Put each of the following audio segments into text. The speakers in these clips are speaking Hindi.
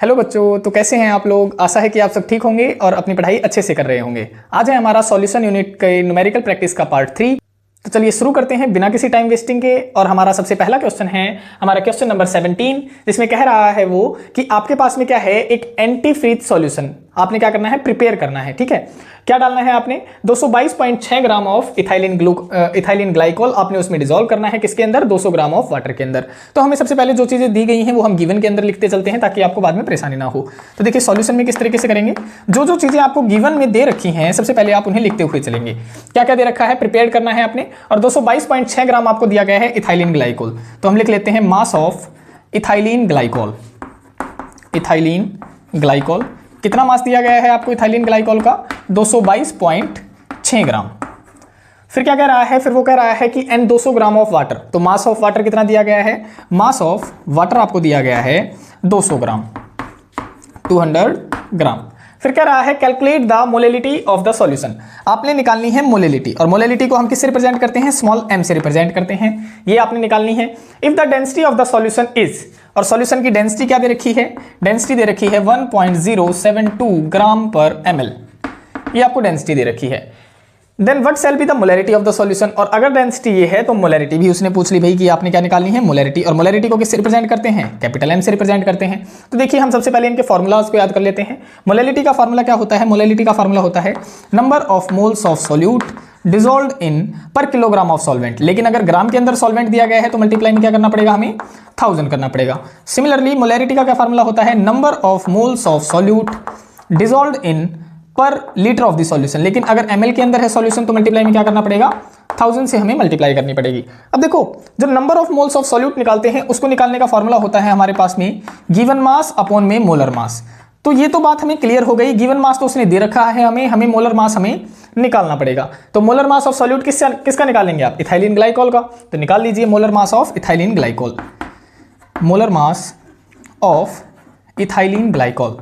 हेलो बच्चों, तो कैसे हैं आप लोग। आशा है कि आप सब ठीक होंगे और अपनी पढ़ाई अच्छे से कर रहे होंगे। आज है हमारा सॉल्यूशन यूनिट के न्यूमेरिकल प्रैक्टिस का पार्ट 3। तो चलिए शुरू करते हैं बिना किसी टाइम वेस्टिंग के। और हमारा सबसे पहला क्वेश्चन है हमारा क्वेश्चन नंबर 17, जिसमें कह रहा है वो कि आपके पास में क्या है, एक एंटी फ्रीज सॉल्यूशन आपने क्या करना है, प्रिपेयर करना है। ठीक है, क्या डालना है आपने 222.6 ग्राम ऑफ इथाइलिन ग्लाइकोल आपने उसमें डिसॉल्व करना है। किसके अंदर, 200 ग्राम ऑफ वाटर के अंदर। तो हमें सबसे पहले जो चीजें दी गई हैं वो हम गिवन के अंदर लिखते चलते हैं ताकि आपको बाद में परेशानी ना हो। तो देखिए सॉल्यूशन में किस तरीके से करेंगे, जो जो चीजें आपको गिवन में दे रखी हैं सबसे पहले आप उन्हें लिखते हुए चलेंगे। क्या क्या दे रखा है, प्रिपेयर करना है आपने, और 222.6 ग्राम आपको दिया गया है इथाइलिन ग्लाइकोल। तो हम लिख लेते हैं mass of ethylene glycol. Ethylene glycol कितना मास दिया गया है आपको इथाइलिन ग्लाइकोल का, 222.6 ग्राम। फिर क्या कह रहा है, फिर वो कह रहा है कि n 200 ग्राम ऑफ वाटर। तो मास ऑफ वाटर कितना दिया गया है, मास ऑफ वाटर आपको दिया गया है 200 ग्राम, 200 ग्राम। फिर कह रहा है calculate the molality of the solution. आपने निकालनी है मोलेलिटी, और मोलेलिटी को हम किससे रिप्रेजेंट करते हैं, स्मॉल m से रिप्रेजेंट करते हैं। ये आपने निकालनी है। If the density of the solution is, और सॉल्यूशन की डेंसिटी क्या दे रखी है, डेंसिटी दे रखी है 1.072 ग्राम पर ml। ये आपको डेंसिटी दे रखी है। Then what shall be the molarity of the solution. और अगर डेंसिटी ये है तो मोलैरिटी भी उसने पूछ ली भाई कि आपने क्या निकालनी है, मोलैरिटी। और मोलैरिटी को किससे रिप्रेजेंट करते हैं, कैपिटल M से रिप्रेजेंट करते हैं। तो देखिए हम सबसे पहले इनके फॉर्मूलाज को याद कर लेते हैं। मोलैरिटी का फॉर्मूला क्या होता है, मोलैरिटी का फॉर्मूला होता है number of moles of solute dissolved इन पर किलोग्राम ऑफ सॉल्वेंट। लेकिन अगर ग्राम के अंदर सॉल्वेंट दिया गया है तो मल्टीप्लाई में क्या करना पड़ेगा, हमें 1000 करना पड़ेगा। सिमिलरली मोलैरिटी का क्या फॉर्मूला होता है, number of moles of solute dissolved इन पर लीटर ऑफ द सॉल्यूशन। लेकिन अगर ml के अंदर है सॉल्यूशन तो मल्टीप्लाई में क्या करना पड़ेगा, 1000 से हमें मल्टीप्लाई करनी पड़ेगी। अब देखो जो number of moles of solute निकालते हैं उसको निकालने का फॉर्मूला होता है हमारे पास में गिवन मास अपॉन में मोलर मास। तो ये तो बात हमें क्लियर हो गई, गिवन मास तो उसने दे रखा है हमें मोलर मास हमें निकालना पड़ेगा। तो मोलर मास ऑफ सॉल्यूट किसका निकालेंगे आप, इथाइलिन ग्लाइकोल का। तो निकाल लीजिए molar mass of ethylene glycol, molar mass of ethylene glycol,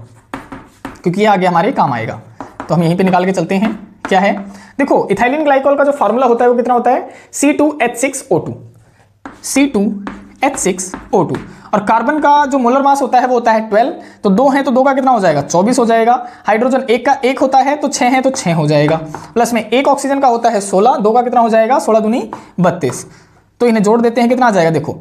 क्योंकि ये आगे हमारे काम आएगा। तो हम यहीं पे निकाल के चलते हैं। क्या है, देखो इथाइलिन ग्लाइकोल का जो फार्मूला होता है वो कितना होता है, C2H6O2, C2H6O2। और कार्बन का जो मोलर मास होता है वो होता है 12। तो 2 है तो 2 का कितना हो जाएगा, 24 हो जाएगा। हाइड्रोजन 1 का 1 होता है तो 6 है तो 6 हो जाएगा। प्लस में 1 ऑक्सीजन का होता है 16, 2 का कितना हो जाएगा, 16 दूनी 32। तो इन्हें जोड़ देते हैं, कितना आ जाएगा, देखो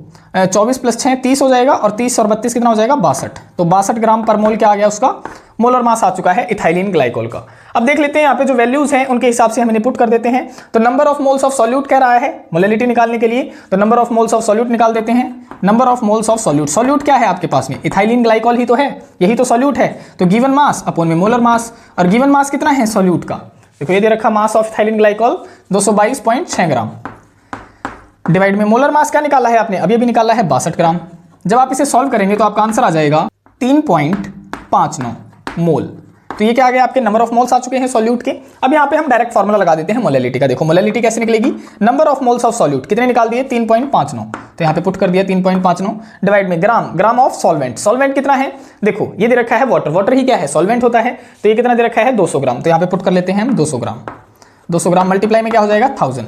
24 + 6 30 हो जाएगा, और 30 और 32 कितना हो जाएगा, 62। तो 62 ग्राम पर मोल क्या आ गया, उसका मोलर मास आ चुका है इथाइलिन ग्लाइकोल का। अब देख लेते हैं यहाँ पे जो वैल्यूज हैं उनके हिसाब से हम इन्हें पुट कर देते हैं। तो number of moles of solute कह रहा है मोलैलिटी निकालने के लिए, तो number of moles of solute निकाल देते हैं। Number of moles of solute, solute क्या है आपके पास में, इथाइलिन ग्लाइकोल ही तो है, यही तो सॉल्यूट है। तो गिवन मास अपॉन में मोलर मास, और गिवन मास कितना है सॉल्यूट का, देखो ये दे रखा mass of ethylene glycol 222.6 gram, divide में मोलर मास क्या निकाला है आपने, अभी अभी निकाला है 62 ग्राम। जब आप इसे सॉल्व करेंगे तो आपका आंसर आ जाएगा 3.59 मोल। तो ये क्या आ गया, आपके नंबर ऑफ मोल्स आ चुके हैं सॉल्यूट के। अब यहाँ पे हम डायरेक्ट फॉर्मूला लगा देते हैं मोलैलिटी का। देखो मोलैलिटी कैसे निकलेगी, number of moles of solute कितने निकाल दिए, 3.59। तो यहाँ पे पुट कर दिया 3.59, डिवाइड में ग्राम ऑफ सॉल्वेंट। सॉल्वेंट कितना है, देखो ये दे रखा है वाटर, वाटर ही क्या है, सॉल्वेंट होता है। तो ये कितना दे रखा है, 200 ग्राम। तो यहाँ पे पुट कर लेते हैं हम 200 ग्राम। 200 ग्राम मल्टीप्लाई में क्या हो जाएगा, 1000।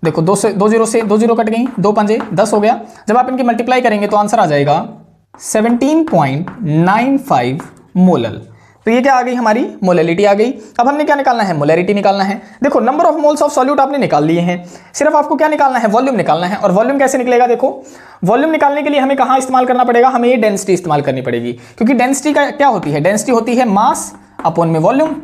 देखो 2 से 2 0 से 2 0 कट गई, 2 पंजे 10 हो गया। जब आप इनकी मल्टीप्लाई करेंगे तो आंसर आ जाएगा 17.95 मोलल। तो ये क्या आ गई, हमारी मोलैलिटी आ गई। अब हमने क्या निकालना है, मोलैरिटी निकालना है। देखो number of moles of solute आपने निकाल लिए हैं, सिर्फ आपको क्या निकालना है, वॉल्यूम निकालना है। और वॉल्यूम कैसे निकलेगा, देखो वॉल्यूम निकालने के लिए हमें कहाँ इस्तेमाल करना पड़ेगा, हमें ये डेंसिटी इस्तेमाल करनी पड़ेगी। क्योंकि डेंसिटी का क्या होती है, डेंसिटी होती है मास अपॉन में वॉल्यूम।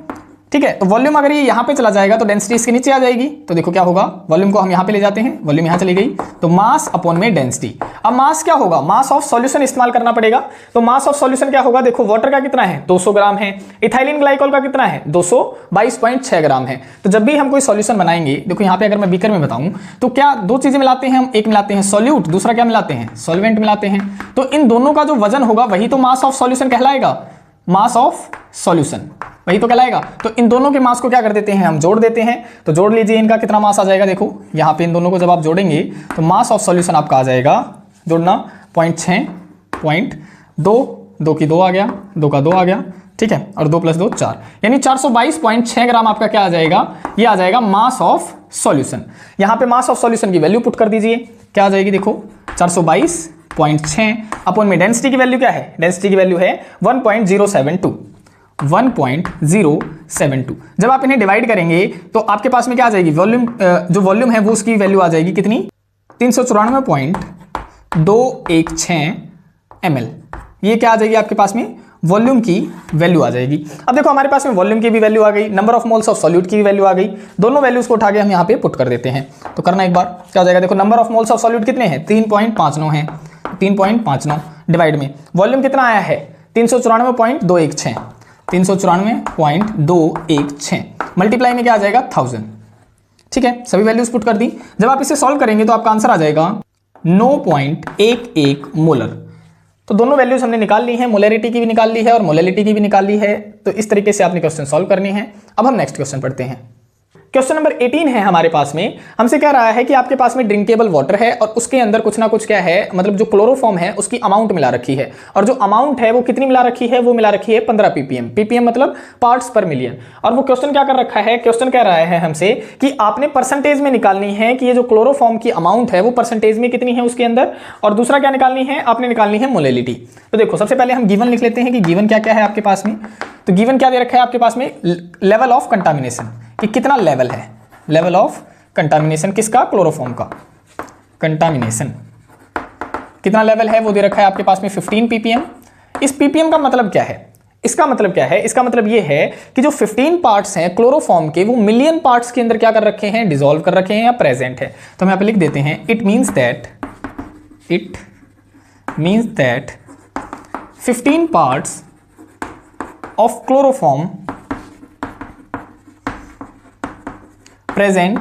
ठीक है, तो वॉल्यूम अगर ये यहाँ पे चला जाएगा तो डेंसिटी इसके नीचे आ जाएगी। तो देखो क्या होगा, वॉल्यूम को हम यहाँ पे ले जाते हैं, वॉल्यूम यहाँ चली गई, तो मास अपॉन में डेंसिटी। अब मास क्या होगा, मास ऑफ सॉल्यूशन इस्तेमाल करना पड़ेगा। तो मास ऑफ सॉल्यूशन क्या होगा, देखो वाटर का कितना है, 200 ग्राम है। इथाइलिन ग्लाइकोल का कितना है, 222.6 ग्राम है। तो जब भी हम कोई सॉल्यूशन बनाएंगे, देखो यहाँ पे अगर मैं बीकर में बताऊं तो क्या दो चीजें मिलाते हैं हम, एक मिलाते हैं सॉल्यूट, दूसरा क्या मिलाते हैं, सॉल्वेंट मिलाते हैं। तो इन दोनों का जो वजन होगा वही तो मास ऑफ सॉल्यूशन कहलाएगा, मास ऑफ सॉल्यूशन वही तो कहलाएगा। तो इन दोनों के मास को क्या कर देते हैं, हम जोड़ देते हैं। तो जोड़ लीजिए, इनका कितना मास आ जाएगा, देखो यहाँ पे इन दोनों को जब आप जोड़ेंगे तो मास ऑफ सॉल्यूशन आपका आ जाएगा, जोड़ना 0.6, 0.2, 2 की 2 आ गया, 2 का 2 आ गया, ठीक है, और 2 + 2 4, यानी 422.6 ग्राम आपका क्या आ जाएगा, ये आ जाएगा मास ऑफ सॉल्यूशन। यहाँ पे मास ऑफ सॉल्यूशन की वैल्यू पुट कर दीजिए, क्या आ जाएगी, देखो 422 0.6 अपॉन में डेंसिटी की वैल्यू क्या है, डेंसिटी की वैल्यू है 1.072। 1.072 जब आप इन्हें डिवाइड करेंगे तो आपके पास में क्या आ जाएगी, वॉल्यूम जो वॉल्यूम है वो उसकी वैल्यू आ जाएगी कितनी, 394.216 ml। ये क्या आ जाएगी आपके पास में, वॉल्यूम की वैल्यू आ जाएगी। अब देखो हमारे पास में वॉल्यूम की भी वैल्यू आ गई, number of moles of solute की भी वैल्यू आ गई, दोनों वैल्यूज को उठा के हम यहाँ पे पुट कर देते हैं। तो करना एक बार क्या हो जाएगा, देखो number of moles of solute कितने हैं, 3.59 है, 3.59 डिवाइड में वॉल्यूम कितना आया है 394.216, 394.216 मल्टीप्लाई में क्या आ जाएगा 1000। ठीक है, सभी वैल्यूज पुट कर दी। जब आप इसे सॉल्व करेंगे तो आपका आंसर आ जाएगा 9.11 मोलर। तो दोनों वैल्यूज हमने निकाल ली हैं, मोलैरिटी की भी निकाल ली है और मोलैलिटी की भी निकाल ली है। तो इस तरीके से आपने क्वेश्चन सॉल्व करने हैं। अब हम नेक्स्ट क्वेश्चन पढ़ते हैं। क्वेश्चन नंबर 18 है हमारे पास में, हमसे कह रहा है कि आपके पास में ड्रिंकेबल वाटर है और उसके अंदर कुछ ना कुछ क्या है, मतलब जो क्लोरोफॉर्म है उसकी अमाउंट मिला रखी है, और जो अमाउंट है वो कितनी मिला रखी है, वो मिला रखी है 15 ppm। ppm मतलब पार्ट्स पर मिलियन। और वो क्वेश्चन क्या कर रखा है, क्वेश्चन कह रहा है हमसे कि आपने परसेंटेज में निकालनी है कि ये जो क्लोरोफॉर्म की अमाउंट है वो परसेंटेज में कितनी है उसके अंदर, और दूसरा क्या निकालनी है, आपने निकालनी है मोलैलिटी। तो देखो सबसे पहले हम गिवन लिख लेते हैं कि गिवन क्या क्या है आपके पास में। तो गिवन क्या दे रखा है आपके पास में, लेवल ऑफ कंटामिनेशन, कि कितना लेवल है, लेवल ऑफ कंटामिनेशन किसका, क्लोरोफॉर्म का। कंटामिनेशन कितना लेवल है वो दे रखा है आपके पास में 15 ppm। इस ppm का मतलब क्या है, इसका मतलब क्या है, इसका मतलब ये है कि जो 15 पार्ट्स हैं क्लोरोफॉर्म के वो मिलियन पार्ट्स के अंदर क्या कर रखे हैं, डिसॉल्व कर रखे हैं या प्रेजेंट है। तो हम यहाँ पे लिख देते हैं it means that 15 parts of chloroform present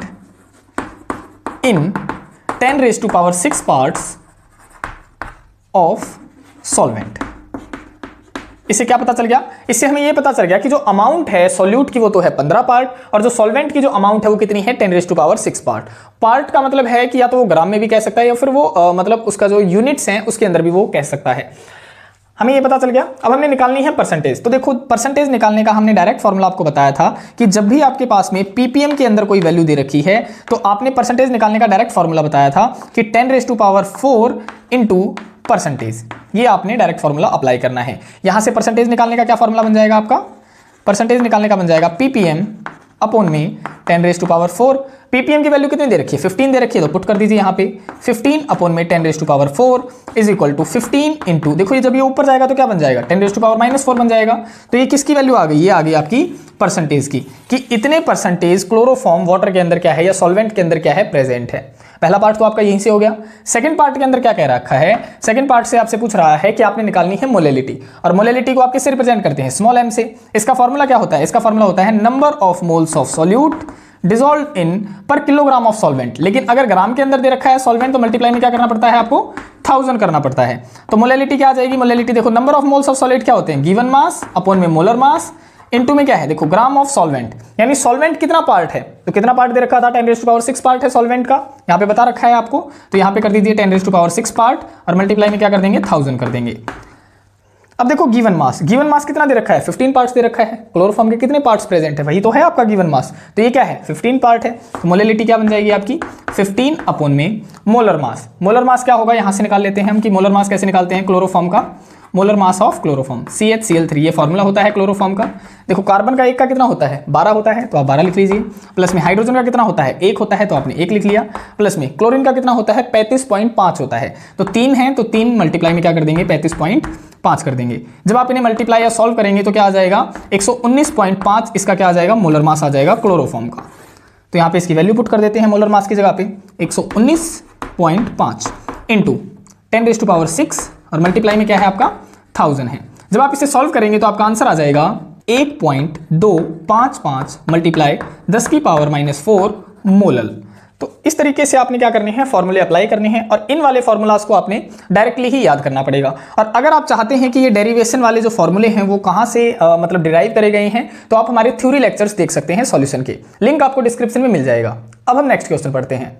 in 10⁶ parts of solvent। इससे क्या पता चल गया, इससे हमें यह पता चल गया कि जो अमाउंट है सॉल्यूट की वो तो है 15 पार्ट, और जो सॉल्वेंट की जो अमाउंट है वो कितनी है 10⁶ पार्ट। पार्ट का मतलब है कि या तो वो ग्राम में भी कह सकता है या फिर वो मतलब उसका जो यूनिट्स हैं उसके अंदर भी वो कह सकता है। हमें ये पता चल गया। अब हमने निकालनी है परसेंटेज। तो देखो परसेंटेज निकालने का हमने डायरेक्ट फॉर्मूला आपको बताया था कि जब भी आपके पास में ppm के अंदर कोई वैल्यू दे रखी है तो आपने परसेंटेज निकालने का डायरेक्ट फॉर्मूला बताया था कि 10⁴ इंटू परसेंटेज। ये आपने डायरेक्ट फॉर्मूला अप्लाई करना है। यहां से परसेंटेज निकालने का क्या फॉर्मूला बन जाएगा आपका, परसेंटेज निकालने का बन जाएगा ppm अपॉन में 10⁴। ppm की वैल्यू कितनी दे रखी है, 15 दे रखी है, तो पुट कर दीजिए यहाँ पे 15 अपॉन में 10⁴ इज इक्वल टू 15 इंटू, देखो ये जब ये ऊपर जाएगा तो क्या बन जाएगा 10⁻⁻4 बन जाएगा। तो ये किसकी वैल्यू आ गई, ये आ गई आपकी परसेंटेज की, कि इतने परसेंटेज क्लोरोफॉर्म वाटर के अंदर क्या है या सॉल्वेंट के अंदर क्या है, प्रेजेंट है। पहला पार्ट तो आपका यहीं से हो गया। सेकंड पार्ट के अंदर क्या कह रखा है, सेकंड पार्ट से आपसे पूछ रहा है कि आपने निकालनी है मोलैलिटी, और मोलैलिटी को आप किससे रिप्रेजेंट करते हैं, स्मॉल m से। इसका फॉर्मूला क्या होता है, इसका फॉर्मूला होता है number of moles of solute dissolve in पर किलोग्राम ऑफ सॉल्वेंट। लेकिन अगर ग्राम के अंदर दे रखा है सॉल्वेंट तो मल्टीप्लाई में क्या करना पड़ता है आपको, 1000 करना पड़ता है। तो मोलैलिटी क्या आ जाएगी, मोलैलिटी देखो number of moles of solid क्या होते हैं, गिवन मास अपॉन में मोलर मास इनटू में क्या है, देखो ग्राम ऑफ सॉल्वेंट, यानी सॉल्वेंट कितना पार्ट है, तो कितना पार्ट दे रखा था 10⁶ पार्ट है सॉल्वेंट का, यहाँ पे बता रखा है आपको। तो यहाँ पे कर दीजिए 10⁶ पार्ट और मल्टीप्लाई में क्या कर देंगे 1000 कर देंगे। अब देखो गिवन मास, गिवन मास कितना दे रखा है, 15 पार्ट्स दे रखा है। क्लोरोफॉर्म के कितने पार्ट्स प्रेजेंट है, वही तो है आपका गिवन मास। तो ये क्या है 15 पार्ट है। तो मोलैलिटी क्या बन जाएगी आपकी 15 अपॉन में मोलर मास। मोलर मास क्या होगा, यहां से निकाल लेते हैं हम कि मोलर मास कैसे निकालते हैं क्लोरोफॉर्म का, molar mass of chloroform CH Cl3, ये फॉर्मूला होता है क्लोरोफॉर्म का। देखो कार्बन का एक का कितना होता है 12 होता है, तो आप 12 लिख लीजिए। प्लस में हाइड्रोजन का कितना होता है 1 होता है, तो आपने 1 लिख लिया। प्लस में क्लोरीन का कितना होता है 35.5 होता है, तो 3 है, तो 3 मल्टीप्लाई में क्या कर देंगे 35.5 कर देंगे। जब आप इन्हें मल्टीप्लाई या सॉल्व करेंगे तो क्या आ जाएगा 119.5, इसका क्या आ जाएगा मोलर मास आ जाएगा क्लोरोफॉर्म का। तो यहाँ पे इसकी वैल्यू पुट कर देते हैं मोलर मास की जगह पे 119.5 इंटू 10⁶ और मल्टीप्लाई में क्या है आपका 1000 है। जब आप इसे सॉल्व करेंगे तो आपका आंसर आ जाएगा 1.255 मल्टीप्लाई 10⁻⁻4 मोलल। तो इस तरीके से आपने क्या करने हैं, फॉर्मूले अप्लाई करने हैं, और इन वाले फॉर्मूलाज को आपने डायरेक्टली ही याद करना पड़ेगा। और अगर आप चाहते हैं कि ये डेरिवेशन वाले जो फॉर्मूले हैं वो कहाँ से मतलब डिराइव करे गए हैं, तो आप हमारे थ्योरी लेक्चर्स देख सकते हैं सॉल्यूशन के, लिंक आपको डिस्क्रिप्शन में मिल जाएगा। अब हम नेक्स्ट क्वेश्चन पढ़ते हैं।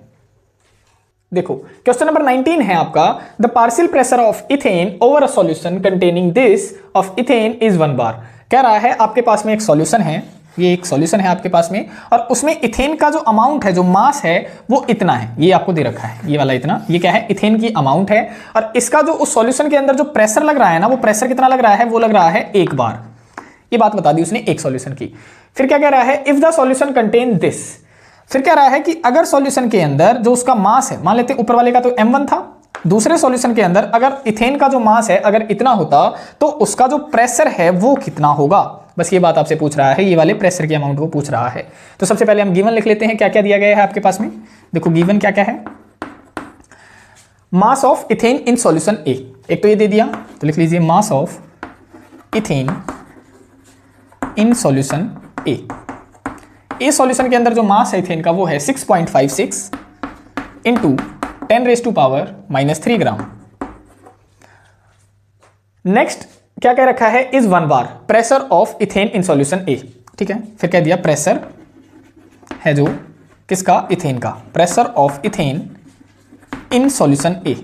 देखो क्वेश्चन नंबर 19 है आपका, the partial pressure of ethane over a solution containing this of ethane is 1 बार। कह रहा है आपके पास में एक सॉल्यूशन है ये एक सॉल्यूशन है आपके पास में, और उसमें इथेन का जो अमाउंट है, जो मास है, वो इतना है, ये आपको दे रखा है, ये वाला इतना, ये क्या है, इथेन की अमाउंट है। और इसका जो उस सॉल्यूशन के अंदर जो प्रेशर लग रहा है ना, वो प्रेशर कितना लग रहा है, वो लग रहा है 1 बार। ये बात बता दी उसने एक सॉल्यूशन की। फिर क्या कह रहा है, if the solution contain this, फिर कह रहा है कि अगर सॉल्यूशन के अंदर जो उसका मास है, मान लेते ऊपर वाले का तो m1 था, दूसरे सॉल्यूशन के अंदर अगर इथेन का जो मास है अगर इतना होता, तो उसका जो प्रेशर है वो कितना होगा, बस ये बात आपसे पूछ रहा है, ये वाले प्रेशर की अमाउंट वो पूछ रहा है। तो सबसे पहले हम गिवन लिख लेते हैं, क्या क्या दिया गया है आपके पास में। देखो गिवन क्या क्या है, mass of ethane in solution A, एक तो ये दे दिया, तो लिख लीजिए mass of ethane in solution A solution के अंदर जो मास है इथेन का वो है 6.56 इंटू 10⁻³ ग्राम। नेक्स्ट क्या कह रखा है, is 1 bar pressure of ethane in solution A, ठीक है। फिर कह दिया प्रेशर है जो किसका, इथेन का, pressure of ethane in solution A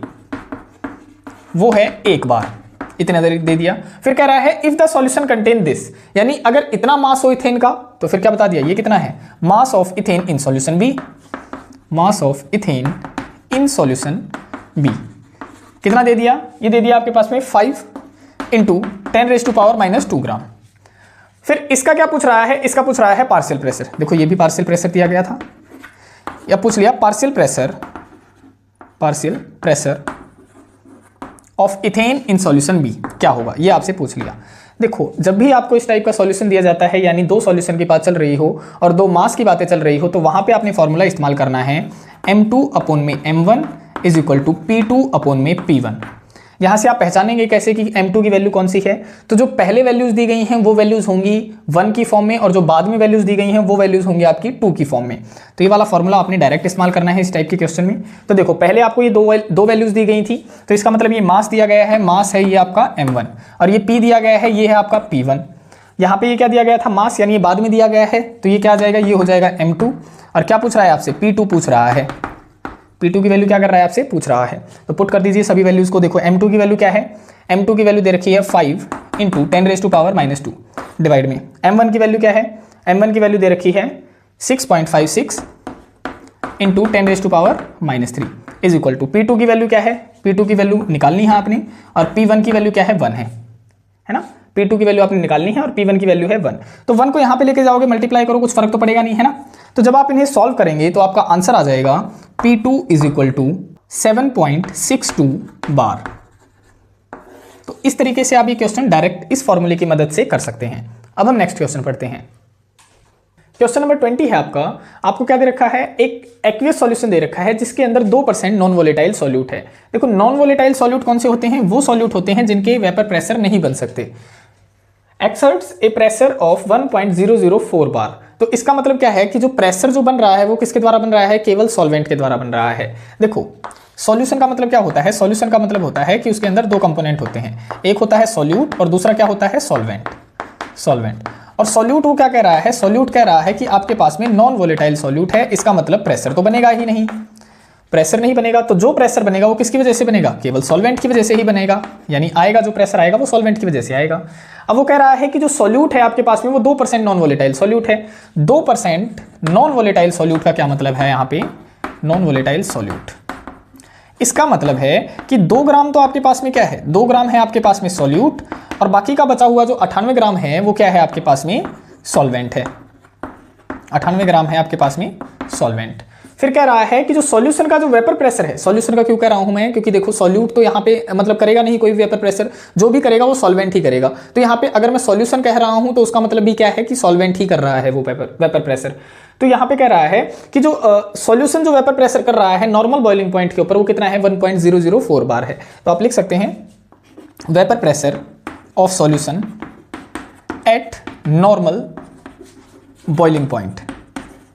वो है 1 बार, इतना दे दिया। फिर कह रहा है if the solution contain this, यानी अगर इतना मास हो इथेन का, तो फिर क्या बता दिया, ये कितना है, mass of ethane in solution B, mass of ethane in solution B कितना दे दिया, ये दे दिया आपके पास में 5 इंटू 10⁻² ग्राम। फिर इसका क्या पूछ रहा है, इसका पूछ रहा है पार्शियल प्रेशर। देखो ये भी पार्शियल प्रेशर दिया गया था, या पूछ लिया partial pressure of ethane in solution be क्या होगा, ये आपसे पूछ लिया। देखो जब भी आपको इस टाइप का सॉल्यूशन दिया जाता है, यानी 2 सॉल्यूशन की बात चल रही हो और 2 मास की बातें चल रही हो, तो वहां पे आपने फॉर्मूला इस्तेमाल करना है m2/m1 is equal to P2/P1। यहां से आप पहचानेंगे कैसे कि m2 की वैल्यू कौन सी है, तो जो पहले वैल्यूज दी गई हैं वो वैल्यूज होंगी 1 की फॉर्म में, और जो बाद में वैल्यूज दी गई हैं वो वैल्यूज होंगी आपकी 2 की फॉर्म में। तो ये वाला फॉर्मूला आपने डायरेक्ट इस्तेमाल करना है इस टाइप के क्वेश्चन में। तो देखो पहले आपको ये दो वैल्यूज दी गई थी, तो इसका मतलब ये मास दिया गया है, मास है ये आपका m1, और ये p दिया गया है, ये है आपका p1। यहाँ पे ये क्या दिया गया था, मास, यानी ये बाद में दिया गया है, तो ये क्या आ जाएगा, ये हो जाएगा m2। और क्या पूछ रहा है आपसे, p2 पूछ रहा है, P2 की वैल्यू क्या कर रहा है आपसे पूछ रहा है। तो पुट कर दीजिए सभी वैल्यूज को। देखो m2 की वैल्यू क्या है, m2 की वैल्यू दे रखी है 5 इंटू 10⁻² डिवाइड में m1 की वैल्यू क्या है, m1 की वैल्यू दे रखी है 6.56 into 10⁻³ is equal to P2 की वैल्यू क्या है, P2 की वैल्यू निकालनी है आपने, और P1 की वैल्यू क्या है, 1 है ना। P2 की वैल्यू आपने निकालनी है और P1 की वैल्यू है 1। तो 1 को यहाँ पे लेके जाओगे, मल्टीप्लाई करो, कुछ फर्क तो पड़ेगा नहीं, है ना। तो जब आप इन्हें सॉल्व करेंगे तो आपका आंसर आ जाएगा P2 इज इक्वल टू 7.62 बार। तो इस तरीके से आप ये क्वेश्चन डायरेक्ट इस फॉर्मूले की मदद से कर सकते हैं। अब हम नेक्स्ट क्वेश्चन पढ़ते हैं। क्वेश्चन नंबर 20 है आपका। आपको क्या दे रखा है, एक एक्वियस सॉल्यूशन दे रखा है जिसके अंदर 2% नॉन वोलेटाइल सॉल्यूट है। देखो नॉन वोलेटाइल सॉल्यूट कौन से होते हैं, वो सॉल्यूट होते हैं जिनके वेपर प्रेशर नहीं बन सकते। एक्सर्ट्स ए प्रेशर ऑफ 1.004 बार। तो इसका मतलब क्या है कि जो प्रेशर जो बन रहा है वो किसके द्वारा बन रहा है, केवल सॉल्वेंट के द्वारा बन रहा है। देखो सॉल्यूशन का मतलब क्या होता है, सॉल्यूशन का मतलब होता है कि उसके अंदर 2 कंपोनेंट होते हैं, एक होता है सॉल्यूट और दूसरा क्या होता है, सॉल्वेंट। और सॉल्यूट वो क्या कह रहा है, सॉल्यूट कह रहा है कि आपके पास में नॉन वोलेटाइल सॉल्यूट है, इसका मतलब प्रेशर तो बनेगा ही नहीं, प्रेशर नहीं बनेगा। तो जो प्रेशर बनेगा वो किसकी वजह से बनेगा, केवल सॉल्वेंट की वजह से ही बनेगा, यानी आएगा जो प्रेशर आएगा वो सॉल्वेंट की वजह से आएगा। अब वो कह रहा है कि जो सॉल्यूट है आपके पास में वो 2% नॉन वोलेटाइल सॉल्यूट है। 2% नॉन वोलेटाइल सॉल्यूट का क्या मतलब है, यहाँ पे नॉन वोलेटाइल सॉल्यूट, इसका मतलब है कि 2 ग्राम तो आपके पास में क्या है, 2 ग्राम है आपके पास में सॉल्यूट, और बाकी का बचा हुआ जो 98 ग्राम है वो क्या है आपके पास में, सॉल्वेंट है। 98 ग्राम है आपके पास में सॉल्वेंट। फिर कह रहा है कि जो सॉल्यूशन का जो वेपर प्रेशर है, सॉल्यूशन का क्यों कह रहा हूं मैं, क्योंकि देखो सॉल्यूट तो यहाँ पे मतलब करेगा नहीं कोई वेपर प्रेशर, जो भी करेगा वो सॉल्वेंट ही करेगा। तो यहाँ पे अगर मैं सॉल्यूशन कह रहा हूं तो उसका मतलब भी क्या है कि सॉल्वेंट ही कर रहा है वो वेपर प्रेशर। तो यहाँ पे कह रहा है कि जो सॉल्यूशन जो वेपर प्रेशर कर रहा है नॉर्मल बॉइलिंग पॉइंट के ऊपर वो कितना है, 1.004 बार है। तो आप लिख सकते हैं vapour pressure of solution at normal boiling point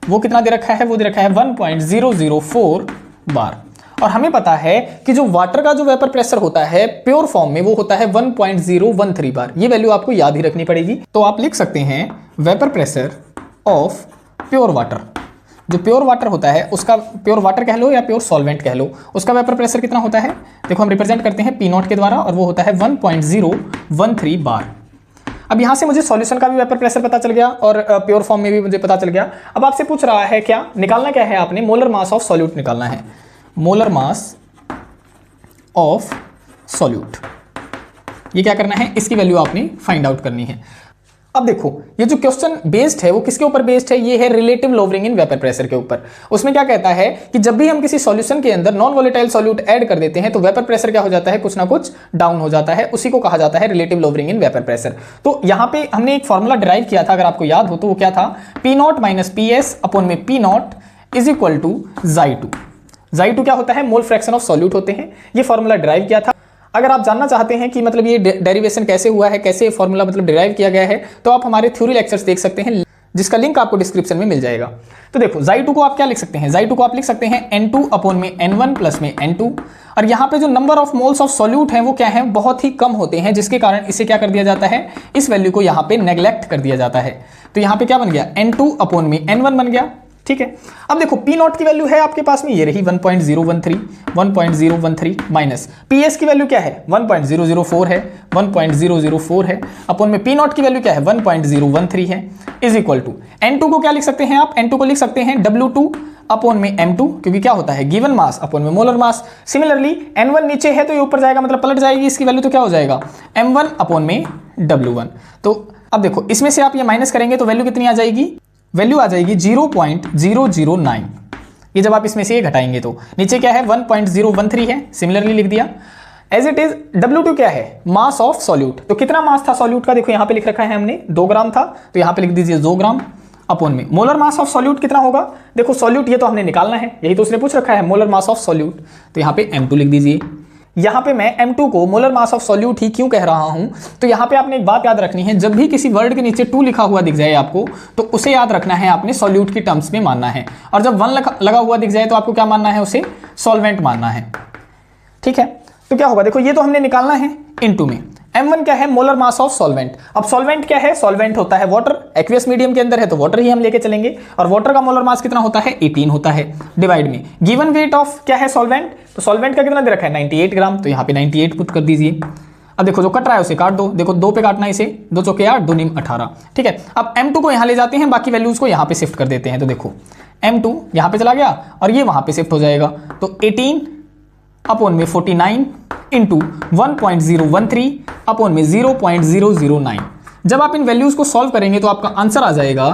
वो कितना दे रखा है, वो दे रखा है 1.004 बार। और हमें पता है कि जो वाटर का जो वेपर प्रेशर होता है प्योर फॉर्म में वो होता है 1.013 बार। ये वैल्यू आपको याद ही रखनी पड़ेगी। तो आप लिख सकते हैं vapour pressure of pure water, जो प्योर वाटर होता है उसका, प्योर वाटर कह लो या प्योर सॉल्वेंट कह लो, उसका वेपर प्रेशर कितना होता है। देखो हम रिप्रेजेंट करते हैं P0 के द्वारा और वो होता है 1.013 बार। अब यहां से मुझे सॉल्यूशन का भी वेपर प्रेशर पता चल गया और प्योर फॉर्म में भी मुझे पता चल गया। अब आपसे पूछ रहा है क्या निकालना, क्या है आपने, मोलर मास ऑफ सॉल्यूट निकालना है, मोलर मास ऑफ सॉल्यूट। ये क्या करना है, इसकी वैल्यू आपने फाइंड आउट करनी है। अब देखो ये जो क्वेश्चन बेस्ड है वो किसके ऊपर बेस्ड है, ये है रिलेटिव लोवरिंग इन वेपर प्रेशर के ऊपर। उसमें क्या कहता है कि जब भी हम किसी सॉल्यूशन के अंदर नॉन वोलेटाइल सॉल्यूट ऐड कर देते हैं तो वेपर प्रेशर क्या हो जाता है, कुछ ना कुछ डाउन हो जाता है, उसी को कहा जाता है रिलेटिव लोवरिंग इन वेपर प्रेशर। तो यहाँ पे हमने एक फॉर्मूला डिराइव किया था, अगर आपको याद हो तो वो क्या था, P0 माइनस PS अपॉन में P0 is equal to Xi2। Xi2 क्या होता है, मोल फ्रैक्शन ऑफ सॉल्यूट होते हैं। ये फॉर्मूला डिराइव किया था। अगर आप जानना चाहते हैं कि मतलब ये डेरिवेशन कैसे हुआ है, कैसे फॉर्मूला मतलब डिराइव किया गया है, तो आप हमारे थ्योरी लेक्चर्स देख सकते हैं, जिसका लिंक आपको डिस्क्रिप्शन में मिल जाएगा। तो देखो Xi2 को आप क्या लिख सकते हैं, Xi2 को आप लिख सकते हैं N2 अपॉन में N1 प्लस में N2। और यहाँ पे जो number of moles of solute हैं वो क्या है, बहुत ही कम होते हैं, जिसके कारण इसे क्या कर दिया जाता है, इस वैल्यू को यहाँ पे नेग्लेक्ट कर दिया जाता है। तो यहाँ पे क्या बन गया, N2 अपॉन में N1 बन गया। ठीक है, अब देखो P0 की वैल्यू है आपके पास में, ये रही 1.013 माइनस PS की वैल्यू क्या है, 1.004 है, 1.004 है, अपॉन में P0 की वैल्यू क्या है, 1.013 है, इज इक्वल टू N2 को क्या लिख सकते हैं आप, N2 को लिख सकते हैं W2 अपॉन में M2, क्योंकि क्या होता है गिवन मास अपॉन में मोलर मास। सिमिलरली N1 नीचे है तो ये ऊपर जाएगा, मतलब पलट जाएगी, इसकी वैल्यू तो क्या हो जाएगा M1 अपॉन में W1। तो अब देखो इसमें से आप ये माइनस करेंगे तो वैल्यू कितनी आ जाएगी, वैल्यू आ जाएगी 0.009। ये जब आप इसमें से ये घटाएंगे तो नीचे क्या है 1.013 है, सिमिलरली लिख दिया। एज इट इज W2 क्या है, मास ऑफ सॉल्यूट। तो कितना मास था सॉल्यूट का, देखो यहाँ पे लिख रखा है हमने 2 ग्राम था, तो यहाँ पे लिख दीजिए 2 ग्राम अपॉन में मोलर मास ऑफ सॉल्यूट कितना होगा। देखो सॉल्यूट ये तो हमने निकालना है, यही तो उसने पूछ रखा है मोलर मास ऑफ सॉल्यूट, तो यहाँ पे M2 लिख दीजिए। यहाँ पे मैं M2 को मोलर मास ऑफ सॉल्यूट ही क्यों कह रहा हूं, तो यहाँ पे आपने एक बात याद रखनी है, जब भी किसी वर्ड के नीचे 2 लिखा हुआ दिख जाए आपको, तो उसे याद रखना है आपने सॉल्यूट की टर्म्स में मानना है, और जब 1 लगा हुआ दिख जाए तो आपको क्या मानना है, उसे सॉल्वेंट मानना है। ठीक है, तो क्या होगा, देखो ये तो हमने निकालना है इनटू में M1 क्या है, मोलर मास ऑफ सॉल्वेंट। अब सॉल्वेंट क्या है, सॉल्वेंट होता है वाटर, एक्वियस मीडियम के अंदर है तो वाटर ही हम लेके चलेंगे, और वाटर का मोलर मास कितना होता है 18 होता है, डिवाइड में गिवन वेट ऑफ क्या है सॉल्वेंट, तो सॉल्वेंट का कितना दे रखा है 98 ग्राम, तो यहाँ पे 98 पुट कर दीजिए। अब देखो जो कट रहा है उसे काट दो, देखो 2 पे काटना है इसे, 2 चौके 8, 2 नीम 18। ठीक है, अब M2 को यहाँ ले जाते हैं, बाकी वैल्यूज को यहाँ पे शिफ्ट कर देते हैं, तो देखो M2 यहाँ पे चला गया और ये वहाँ पे शिफ्ट हो जाएगा, तो 18 अपॉन में 49 इंटू 1.013 अपॉन में 0.009। जब आप इन वैल्यूज को सॉल्व करेंगे तो आपका आंसर आ जाएगा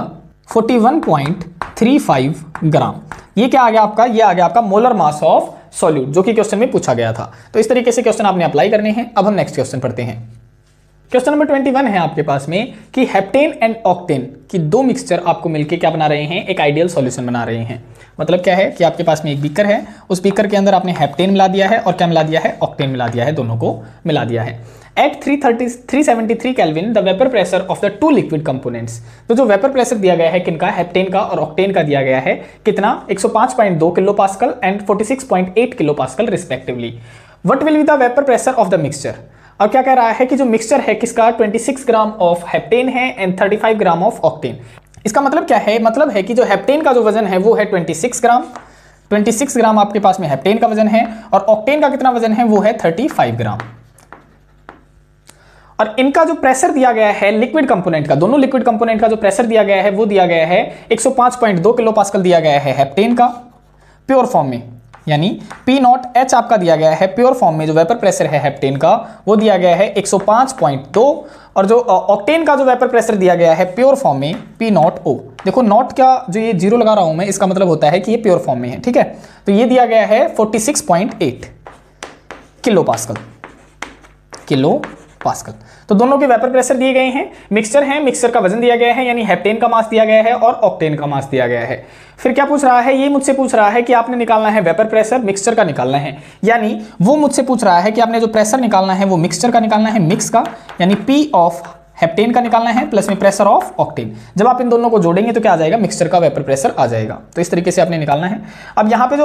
41.35 ग्राम। ये क्या आ गया आपका, ये आ गया आपका मोलर मास ऑफ सॉल्यूट, जो कि क्वेश्चन में पूछा गया था। तो इस तरीके से क्वेश्चन आपने अप्लाई करने हैं। अब हम नेक्स्ट क्वेश्चन पढ़ते हैं। क्वेश्चन नंबर 21 है आपके पास में कि हेप्टेन एंड ऑक्टेन की 2 मिक्सचर आपको मिलके क्या बना रहे हैं, एक आइडियल सॉल्यूशन बना रहे हैं। मतलब क्या है कि आपके पास में एक बीकर है, उस बीकर के अंदर आपने हेप्टेन मिला दिया है और क्या मिला दिया है, ऑक्टेन मिला दिया है, दोनों को मिला दिया है। At 373 kelvin the vapour pressure of the 2 liquid components. तो जो वेपर प्रेशर दिया गया है किनका, हेप्टेन का और ऑक्टेन का दिया गया है कितना, 105.2 kilo pascal and 46.8 kilo pascal respectively. What will be the vapour pressure of the mixture. और क्या कह रहा है कि जो मिक्सचर है किसका, 26 ग्राम ऑफ हेप्टेन है एंड 35 ग्राम ऑफ ऑक्टेन। इसका मतलब क्या है, मतलब है कि जो हेप्टेन का जो वजन है वो है 26 ग्राम, 26 ग्राम आपके पास में हेप्टेन का वजन है, और ऑक्टेन का कितना वजन है वो है 35 ग्राम। और इनका जो प्रेशर दिया गया है लिक्विड कंपोनेंट का, दोनों लिक्विड कंपोनेंट का जो प्रेशर दिया गया है वो दिया गया है 105.2 किलो पास्कल दिया गया है हेप्टेन का प्योर फॉर्म में, यानी P0H आपका दिया गया है प्योर फॉर्म में। जो वेपर प्रेशर है हेप्टेन का वो दिया गया है 105.2, और जो ऑक्टेन का जो वेपर प्रेशर दिया गया है प्योर फॉर्म में P0O। देखो नॉट का जो ये 0 लगा रहा हूं मैं, इसका मतलब होता है कि ये प्योर फॉर्म में है। ठीक है, तो ये दिया गया है 46.8 किलो पास्कल। तो दोनों के वेपर प्रेशर दिए गए हैं, मिक्सचर है, मिक्सचर का वजन दिया गया है, यानी हेप्टेन का मास दिया गया है और ऑक्टेन का मास दिया गया है। फिर क्या पूछ रहा है, ये मुझसे पूछ रहा है कि आपने निकालना है वेपर प्रेशर मिक्सचर का निकालना है, यानी वो मुझसे पूछ रहा है कि आपने जो प्रेशर निकालना है वो मिक्सचर का निकालना है, मिक्स का, यानी P ऑफ हेप्टेन का निकालना है प्लस में प्रेशर ऑफ ऑक्टेन। जब आप इन दोनों को जोड़ेंगे तो क्या आ जाएगा, मिक्सचर का वेपर प्रेशर आ जाएगा। तो इस तरीके से आपने निकालना है। अब यहाँ पे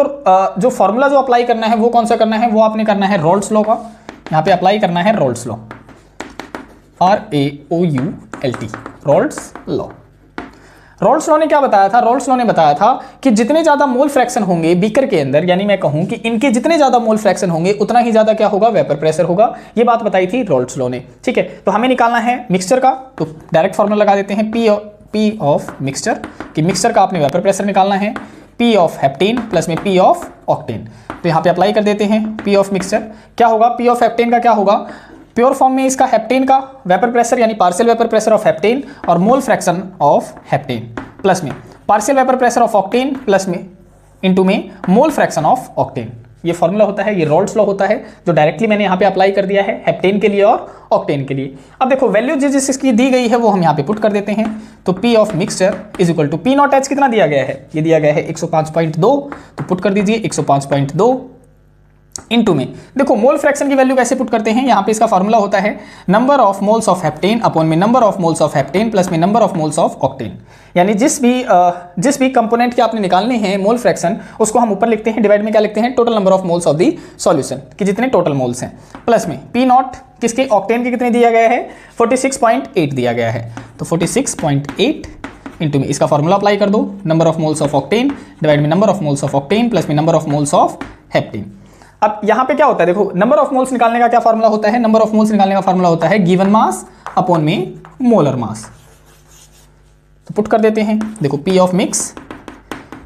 जो फॉर्मूला जो अप्लाई करना है वो कौन सा करना है, वो आपने करना है रोल्स लॉ का। यहाँ पे अप्लाई करना है roles law, RAOULT, roles law. Rawls law ने क्या बताया था? रॉल्स लॉ ने बताया था कि जितने ज्यादा मोल फ्रैक्शन होंगे बीकर के अंदर, यानी मैं कहूं कि इनके जितने ज्यादा मोल फ्रैक्शन होंगे उतना ही ज्यादा क्या होगा? वेपर प्रेशर होगा। ये बात बताई थी रॉल्स लॉ ने। ठीक है, तो हमें निकालना है मिक्सचर का, तो डायरेक्ट फॉर्मूला लगा देते हैं पी ऑफ मिक्सचर, कि मिक्सचर का आपने वेपर प्रेशर निकालना है पी ऑफ हेप्टेन प्लस में पी ऑफ ऑक्टेन। तो यहाँ पे अप्लाई कर देते हैं पी ऑफ मिक्सचर। क्या होगा? पी ऑफ हेप्टेन का क्या होगा? प्योर फॉर्म में इसका हेप्टेन का वेपर प्रेशर यानी partial vapour pressure of heptane और mole fraction of heptane plus में partial vapour pressure of octane plus में इनटू में मोल फ्रैक्शन ऑफ ऑक्टेन। ये फॉर्मूला होता है, ये रॉल्स लॉ होता है, जो डायरेक्टली मैंने यहाँ पे अप्लाई कर दिया है हेप्टेन के लिए और ऑक्टेन के लिए। अब देखो वैल्यू जिस इसकी दी गई है वो हम यहाँ पे पुट कर देते हैं। तो P of mixture is equal to P naught H कितना दिया गया है? ये दिया गया है 105.2, तो पुट कर दीजिए 105.2 इनटू में। देखो मोल फ्रैक्शन की वैल्यू कैसे पुट करते हैं? यहाँ पे इसका फॉर्मूला होता है number of moles of heptane upon में number of moles of heptane plus में number of moles of octane. यानी जिस भी कंपोनेंट के आपने निकालने हैं मोल फ्रैक्शन, उसको हम ऊपर लिखते हैं, डिवाइड में क्या लिखते हैं? Total number of moles of the solution, कि जितने टोटल मोल्स हैं, प्लस में पी नॉट किसके? ऑक्टेन के कितने दिया गया है? 46.8 दिया गया है। तो 46.8 इंटू में इसका फॉर्मूला अप्लाई कर दो, number of moles of octane divide में number of moles of octane plus में number of moles of heptane. अब यहां पे क्या होता है? देखो नंबर ऑफ मोल्स निकालने का क्या फार्मूला होता है? नंबर ऑफ मोल्स निकालने का फार्मूला होता है गिवन मास अपॉन में मोलर मास। तो पुट कर देते हैं, देखो P of mix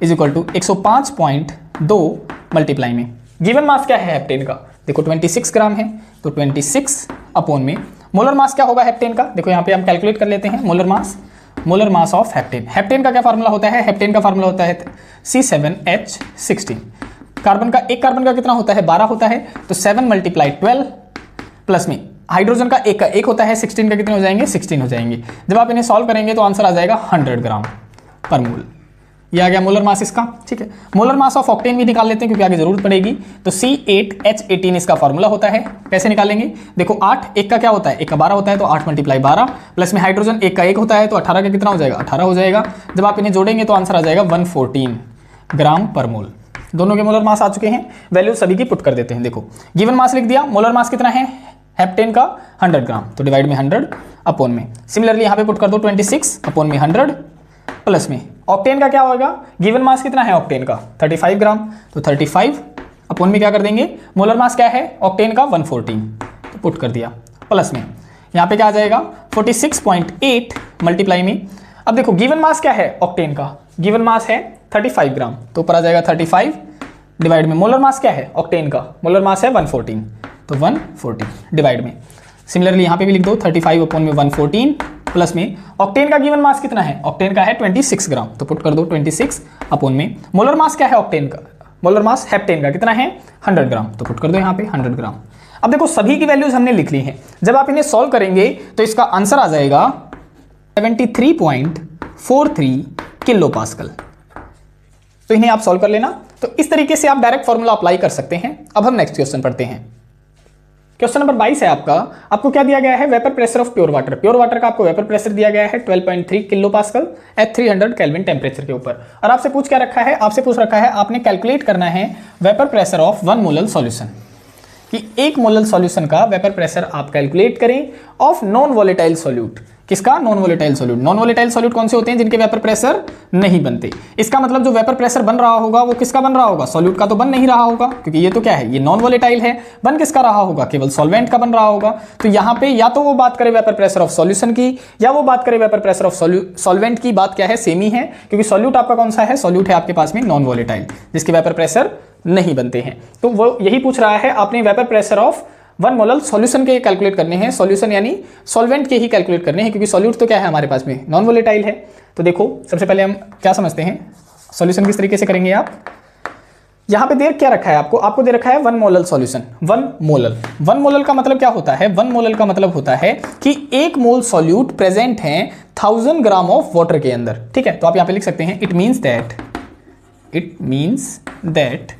is equal to 105.2 multiply में गिवन मास क्या है हेप्टेन का? देखो 26 ग्राम है, तो 26 अपॉन में मोलर मास क्या होगा हेप्टेन का? देखो यहाँ पे हम कैलकुलेट कर लेते हैं molar mass of heptane. Heptane का क्या फार्मूला होता है? हेप्टेन का फार्मूला होता है C7H16। कार्बन का, एक कार्बन का कितना होता है? 12 होता है, तो 7 मल्टीप्लाई 12 प्लस में हाइड्रोजन का एक होता है, 16 का कितने हो जाएंगे? 16 हो जाएंगे। जब आप इन्हें सॉल्व करेंगे तो आंसर आ जाएगा 100 ग्राम पर मोल। ये आ गया मोलर मास इसका। ठीक है, मोलर मास ऑफ ऑक्टेन भी निकाल लेते हैं क्योंकि आगे जरूरत पड़ेगी। तो C8H18 इसका फॉर्मूला होता है। कैसे निकालेंगे? देखो 8 एक का क्या होता है? एक का 12 होता है, तो 8 मल्टीप्लाई 12 प्लस में हाइड्रोजन एक का एक होता है, तो 18 का कितना हो जाएगा? 18 हो जाएगा। जब आप इन्हें जोड़ेंगे तो आंसर आ जाएगा 114 ग्राम पर मोल। दोनों के मोलर मास आ चुके हैं, वैल्यू सभी की पुट कर देते हैं। देखो गिवन मास लिख दिया, मोलर मास कितना है हेप्टेन का? 100 ग्राम, तो डिवाइड में 100 अपॉन में सिमिलरली यहाँ पे पुट कर दो 26 अपॉन में 100 प्लस में ऑक्टेन का क्या होगा? गिवन मास कितना है ऑक्टेन का? 35 ग्राम, तो 35 अपॉन में क्या कर देंगे? मोलर मास क्या है ऑक्टेन का? 114, तो पुट कर दिया प्लस में यहाँ पे क्या आ जाएगा? 46.8 मल्टीप्लाई में। अब देखो गिवन मास क्या है ऑक्टेन का? गिवन मास है 35 ग्राम, तो ऊपर आ जाएगा 35 डिवाइड में मोलर मास क्या है ऑक्टेन का? मोलर मास है 114, तो 114 डिवाइड में सिमिलरली यहाँ पे भी लिख दो 35 अपॉन में 114 प्लस में ऑक्टेन का गिवन मास कितना है? ऑक्टेन का है 26 ग्राम, तो पुट कर दो 26 अपॉन में मोलर मास क्या है ऑक्टेन का? मोलर मास हेप्टेन का कितना है? 100 ग्राम, तो पुट कर दो यहाँ पे 100 ग्राम। अब देखो सभी की वैल्यूज हमने लिख ली हैं। जब आप इन्हें सॉल्व करेंगे तो इसका आंसर आ जाएगा 73.43 किलो पास्कल। तो इन्हें आप सॉल्व कर लेना। तो इस तरीके से आप डायरेक्ट फॉर्मूला अप्लाई कर सकते हैं। अब हम नेक्स्ट क्वेश्चन पढ़ते हैं। क्वेश्चन नंबर 22 है आपका। आपको क्या दिया गया है? Vapour pressure of pure water. Pure water का आपको वेपर प्रेशर दिया गया है 12.3 kilo pascal at 300 kelvin temperature के ऊपर। और आपसे पूछ क्या रखा है? आपसे पूछ रखा है आपने कैलकुलेट करना है vapour pressure of 1 molal solution, कि 1 मोलल सॉल्यूशन का वेपर प्रेशर आप कैलकुलेट करें ऑफ नॉन वोलेटाइल सॉल्यूट। किसका? Non volatile solute. Non volatile solute कौन से होते हैं? जिनके वेपर प्रेशर नहीं बनते। इसका मतलब जो वेपर प्रेशर बन रहा होगा वो किसका बन रहा होगा? सॉल्यूट का तो बन नहीं रहा होगा, क्योंकि ये तो क्या है? ये नॉन वोलेटाइल है। बन किसका रहा होगा? केवल सॉल्वेंट का बन रहा होगा। तो यहाँ पे या तो वो बात करे वेपर प्रेशर ऑफ सॉल्यूशन की, या वो बात करे वेपर प्रेशर ऑफ सॉल्वेंट की। बात क्या है? सेम ही है, क्योंकि सॉल्यूट आपका कौन सा है? सॉल्यूट है आपके पास में नॉन वोलेटाइल, जिसके वेपर प्रेशर नहीं बनते हैं। तो वो यही पूछ रहा है आपने vapour pressure of 1 molal solution के कैलकुलेट करने हैं। सॉल्यूशन यानी सॉल्वेंट के ही कैलकुलेट करने हैं, क्योंकि सॉल्यूट तो क्या है हमारे पास में? नॉन वोलेटाइल है। तो देखो सबसे पहले हम क्या समझते हैं, सॉल्यूशन किस तरीके से करेंगे आप। यहां पे दे क्या रखा है आपको दे रखा है 1 मोलल सॉल्यूशन। 1 मोलल का मतलब क्या होता है? 1 मोलल का मतलब होता है कि 1 मोल सॉल्यूट प्रेजेंट है 1000 ग्राम ऑफ वाटर के अंदर। ठीक है, तो आप यहां पे लिख सकते हैं it means that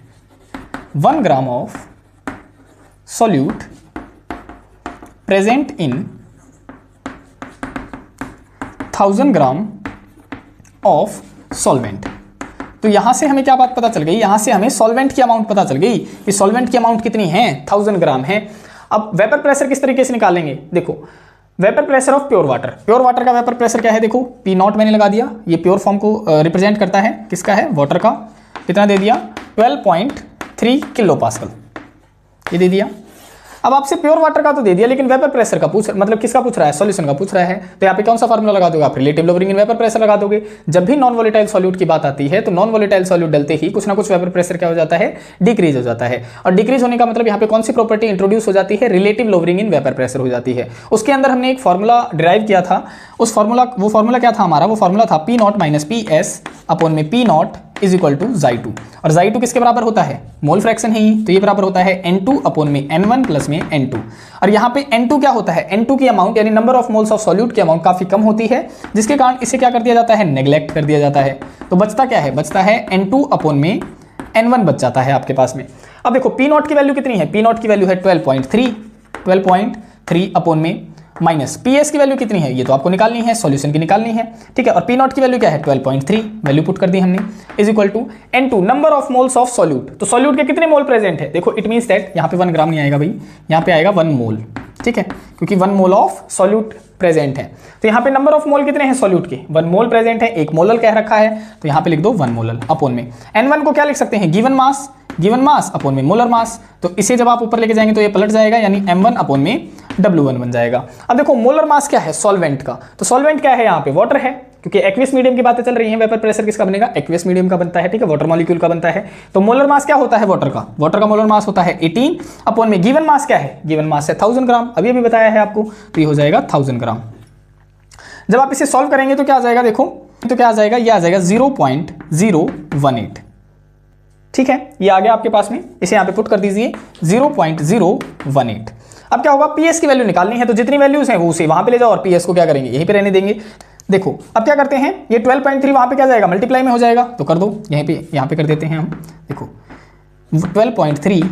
1 gram of solute present in 1000 gram of solvent. तो यहां से हमें क्या बात पता चल गई? यहां से हमें सॉल्वेंट की अमाउंट पता चल गई कि सॉल्वेंट की अमाउंट कितनी है? 1000 ग्राम है। अब वेपर प्रेशर किस तरीके से निकालेंगे? देखो vapour pressure of pure water, pure water का वेपर प्रेशर क्या है, देखो पी नॉट मैंने लगा दिया, ये प्योर फॉर्म को रिप्रेजेंट करता है, किसका है, वाटर का। कितना दे दिया, 12.3 किलो पास्कल, ये दे दिया। अब आपसे प्योर वाटर का तो दे दिया, लेकिन वेपर प्रेशर का मतलब किसका पूछ रहा है, सॉल्यूशन का पूछ रहा है। तो यहाँ पे कौन सा फार्मूला लगा दोगे आप, relative lowering in vapour pressure लगा दोगे। जब भी नॉन वोलेटाइल सॉल्यूट की बात आती है तो नॉन वोलेटाइल सॉल्यूट डलते ही कुछ ना कुछ वेपर प्रेशर क्या हो जाता है, डिक्रीज हो जाता है। और डिक्रीज होने का मतलब यहाँ पे कौन सी प्रॉपर्टी इंट्रोड्यूस हो जाती है, relative lowering in vapour pressure हो जाती है। उसके अंदर हमने एक फॉर्मूला डिराइव किया था, उस फॉर्मूला, वो फॉर्मूला क्या था हमारा, वो फॉर्मूला था P not minus P S upon में P not is equal to Xi2। और Xi2 किसके बराबर होता है, मोल फ्रैक्शन है ही, तो ये बराबर होता है N2 अपॉन में N1 प्लस में N2। और यहाँ पे N2 क्या होता है, N2 की अमाउंट यानी number of moles of solute की अमाउंट काफी कम होती है, जिसके कारण इसे क्या कर दिया जाता है, नेग्लेक्ट कर दिया जाता है। तो बचता क्या है, बचता है N2 अपॉन में N1 बच जाता है आपके पास में। अब देखो पी नॉट की वैल्यू कितनी है, पी नॉट की वैल्यू है 12.3 अपॉन में माइनस पी एस की वैल्यू कितनी है, ये तो आपको निकालनी है, सॉल्यूशन की निकालनी है, ठीक है। और पी नॉट की वैल्यू क्या है, 12.3, वैल्यू पुट कर दी हमने, is equal to N2 number of moles of solute. तो सॉल्यूट के कितने मोल प्रेजेंट है, देखो इट मींस दैट यहाँ पे 1 ग्राम नहीं आएगा भाई, यहाँ पे आएगा 1 मोल, ठीक है, क्योंकि 1 मोल ऑफ सॉल्यूट प्रेजेंट है। तो यहाँ पे नंबर ऑफ मोल कितने हैं सॉल्यूट के, 1 मोल प्रेजेंट है, 1 मोलल कह रखा है, तो यहाँ पे लिख दो 1 मोलल अपॉन में N1 को क्या लिख सकते हैं, गिवन मास अपॉन में मोलर मास। तो इसे जब आप ऊपर लेके जाएंगे तो ये पलट जाएगा, यानी M1 अपॉन में W1 बन जाएगा। अब देखो मोलर मास क्या है, सॉल्वेंट का, तो सॉल्वेंट क्या है, यहाँ पे वाटर है, क्योंकि एक्वियस मीडियम की बातें चल रही हैं, वेपर प्रेशर किसका बनेगा, एक्वियस मीडियम का बनता है, ठीक है, वाटर मॉलिक्यूल का बनता है। तो मोलर मास क्या होता है वाटर का मोलर मास होता है 18 अपॉन में गिवन मास क्या है, गिवन मास है 1000 ग्राम, अभी अभी बताया है आपको, तो ये हो जाएगा 1000 ग्राम। जब आप इसे सॉल्व करेंगे तो क्या आ जाएगा, देखो तो क्या आ जाएगा, ये आ जाएगा 0.018, ठीक है, ये आ गया आपके पास में, इसे यहाँ पे पुट कर दीजिए 0.018। अब क्या होगा, पीएस की वैल्यू निकालनी है, तो जितनी वैल्यूज हैं वो उसे वहां पे ले जाओ और पीएस को क्या करेंगे, यहीं पे रहने देंगे। देखो अब क्या करते हैं, ये 12.3 वहां पे क्या जाएगा, मल्टीप्लाई में हो जाएगा, तो कर दो, यहाँ पे कर देते हैं हम। देखो 12.3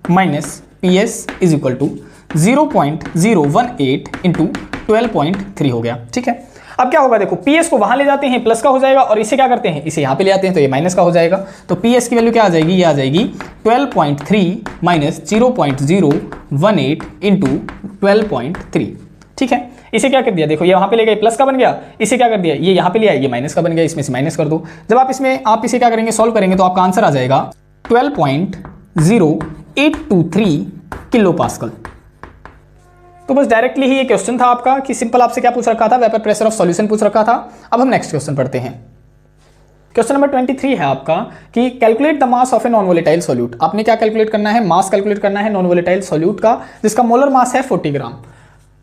minus PS is equal to 0.018 into 12.3 हो गया, ठीक है। अब क्या होगा, देखो पीएस को वहां ले जाते हैं, प्लस का हो जाएगा, और इसे क्या करते हैं, इसे यहां पे ले आते हैं, तो ये माइनस का हो जाएगा। तो पीएस की वैल्यू क्या आ जाएगी, ये आ जाएगी 12.3 माइनस 0.018 इंटू 12.3, ठीक है। इसे क्या कर दिया, देखो ये वहां पे ले गए, प्लस का बन गया, इसे क्या कर दिया, ये यहां पे ले आया, ये माइनस का बन गया, इसमें से माइनस कर दो। जब आप इसे क्या करेंगे, सॉल्व करेंगे, तो आपका आंसर आ जाएगा 12.0823 किलो पास्कल। तो बस डायरेक्टली ही ये क्वेश्चन था आपका कि सिंपल आपसे क्या पूछ रखा था, वेपर प्रेशर ऑफ सॉल्यूशन पूछ रखा था। अब हम नेक्स्ट क्वेश्चन पढ़ते हैं। क्वेश्चन नंबर 23 है आपका कि calculate the mass of a non volatile solute. आपने क्या कैलकुलेट करना है, मास कैलकुलेट करना है नॉन वोलेटाइल सॉल्यूट का, जिसका मोलर मास है 40 gram.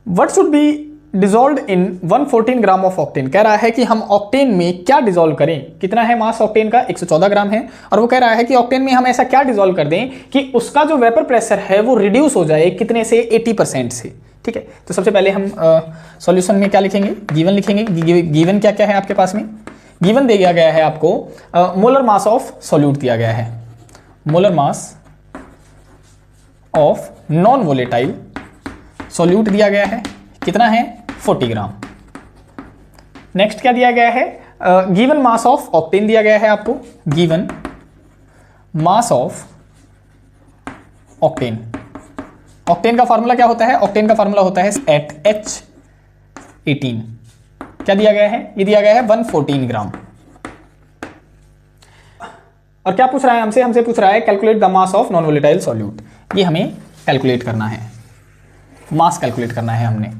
What should be dissolve in 114 gram of octane. कह रहा है कि हम ऑक्टेन में क्या डिजोल्व करें, कितना है मास ऑक्टेन का, 114 ग्राम है। और वो कह रहा है कि ऑक्टेन में हम ऐसा क्या डिजोल्व कर दें कि उसका जो वेपर प्रेशर है वो रिड्यूस हो जाए, कितने से, 80% से, ठीक है। तो सबसे पहले हम सॉल्यूशन में क्या लिखेंगे, गिवन लिखेंगे। गिवन क्या क्या है आपके पास में, गिवन दे दिया गया है आपको मोलर मास ऑफ सॉल्यूट दिया गया है, molar mass of non volatile solute दिया गया है, कितना है, 40 ग्राम। नेक्स्ट क्या दिया गया है, गिवन मास ऑफ ऑक्टेन दिया गया है आपको, given mass of octane. Octane का फार्मूला क्या होता है, ऑक्टेन का फार्मूला होता है एट H18। क्या दिया गया है, ये दिया गया है 114 ग्राम। और क्या पूछ रहा है हमसे पूछ रहा है calculate the mass of non volatile solute. ये हमें कैलकुलेट करना है, मास कैलकुलेट करना है हमने।